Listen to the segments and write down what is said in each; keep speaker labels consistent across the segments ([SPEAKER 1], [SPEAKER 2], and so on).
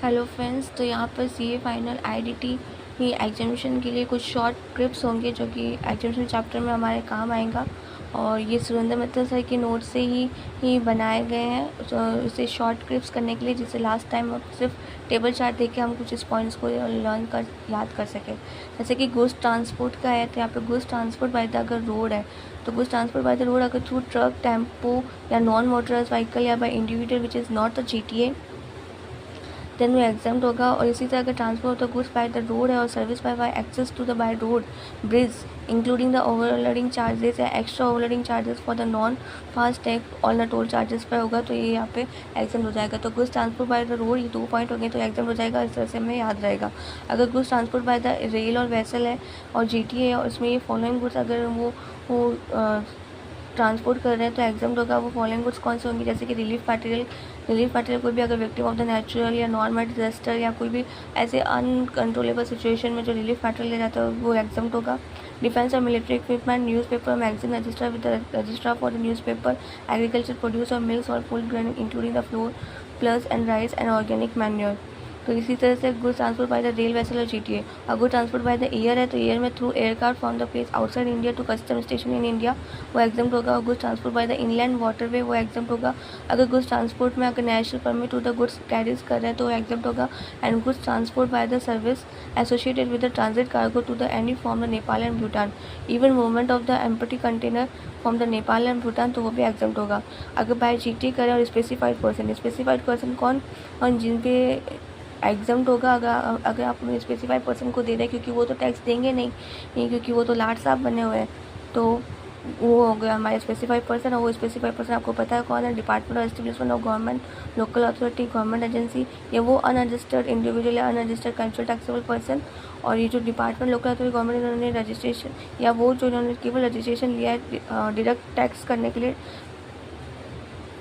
[SPEAKER 1] Hello friends, तो यहाँ पर सीए फाइनल आईडीटी ही एग्जामिनेशन के लिए कुछ शॉर्ट क्लिप्स होंगे जो कि एग्जामिनेशन चैप्टर में हमारे काम आएगा। और ये सुरेंद्र मित्तल सर के नोट से ही बनाए गए हैं, तो इसे शॉर्ट क्लिप्स करने के लिए, जिससे लास्ट टाइम अब सिर्फ टेबल चार्ट देख के हम कुछ इस पॉइंट्स को लर्न कर याद कर सकें। जैसे कि गुड्स ट्रांसपोर्ट का है, तो यहाँ पे गुड्स ट्रांसपोर्ट बाय द अगर रोड है तो goods transport by the road अगर थ्रू ट्रक, टेम्पो या नॉन मोटराइज व्हीकल या by individual which is not the GTA, then वो एग्जाम्ड होगा। और इसी तरह अगर transport of the goods by the road है और service by access to the by road bridge including the overloading charges या extra overloading charges for the non fast tag और न टोल चार्जेस पर होगा, तो ये यहाँ पे एग्जाम हो जाएगा। तो goods transport by the road, ये 2 पॉइंट हो गए, तो एग्जाम हो जाएगा। इस तरह से हमें याद रहेगा। अगर goods transport by the rail और वेसल है और GTA है और इसमें ये फॉलोइंग गुड्स अगर वो ट्रांसपोर्ट कर रहे हैं तो एग्जाम होगा। वो फॉलोइंग गुड्स कौन से होंगे, जैसे कि रिलीफ मटेरियल कोई भी अगर विक्टिम ऑफ द नेचुरल या नॉर्मल डिजास्टर या कोई भी ऐसे अनकंट्रोलेबल सिचुएशन में जो रिलीफ मटेरियल ले जाता है वो एग्जाम होगा। डिफेंस और मिलिट्री इक्विपमेंट, न्यूज़पेपर और magazine register with the registrar for the newspaper, agriculture produce और मिल्क और food grain including the flour pulses and rice and organic manure. तो इसी तरह से goods transport by the rail vessel और GTA। और good transport by the air है तो एयर में through aircraft from the place outside India to custom station in India, वो एग्जाम होगा। और goods transport by the inland waterway, वो exempt होगा। अगर गुड्स ट्रांसपोर्ट में अगर national permit to the goods carriage कर रहे हैं तो एग्जाम होगा। And goods transport by the service associated with the transit cargo to the any from the Nepal and Bhutan, even movement of the empty container from the Nepal and Bhutan, तो वो भी exam होगा। अगर बाय GTA करें और स्पेसिफाइड पर्सन कौन और जिन पे एग्जाम होगा, अगर आप स्पेसिफाइड पर्सन को दे रहे हैं, क्योंकि वो तो टैक्स देंगे नहीं क्योंकि वो तो लाट साहब बने हुए हैं, तो वो हो गया हमारे स्पेसिफाइड पर्सन। और वो स्पेसिफाइड पर्सन आपको पता है कौन है, department of establishment of government, local authority, government agency, या वो अनरजिस्टर्ड इंडिविजुअल या अनरजिस्टर्ड कल्चरल टैक्सेबल पर्सन। और ये जो डिपार्टमेंट लोकल अथॉरिटी गवर्नमेंट, इन्होंने रजिस्ट्रेशन या वो जो इन्होंने केवल रजिस्ट्रेशन लिया है डायरेक्ट टैक्स करने के लिए,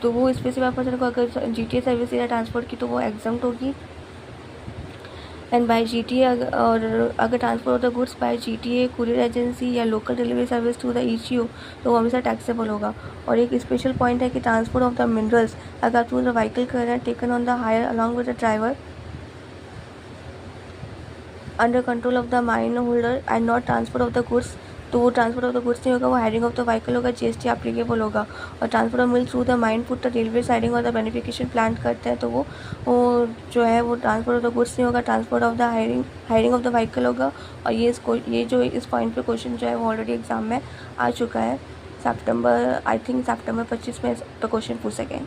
[SPEAKER 1] तो वो स्पेसिफाइड पर्सन को अगर GTA सर्विस या ट्रांसपोर्ट की तो वो एग्जाम होगी। एंड बाय GTA और अगर transport of the goods by GTA, courier agency या local delivery service to the ECO, तो वो हमेशा टैक्सेबल होगा। और एक स्पेशल पॉइंट है कि ट्रांसपोर्ट ऑफ द मिनरल्स अगर थ्रू द व्हीकल कर रहे हैं taken on the hire along with the driver under control of the mine holder and not transport of the goods, तो वो ट्रांसपोर्ट ऑफ द गुड्स नहीं होगा, वो heading of the vehicle होगा, GST applicable होगा। और transport of mill through the mine foot the railway siding और the beneficiation plan करते हैं, तो वो जो है वो ट्रांसपोर्ट ऑफ द गुड्स नहीं होगा, transport of the hiring of the vehicle होगा। और ये जो इस पॉइंट पे क्वेश्चन जो है वो ऑलरेडी एग्जाम में आ चुका है। सितंबर 25 में इस पर क्वेश्चन पूछ सकें।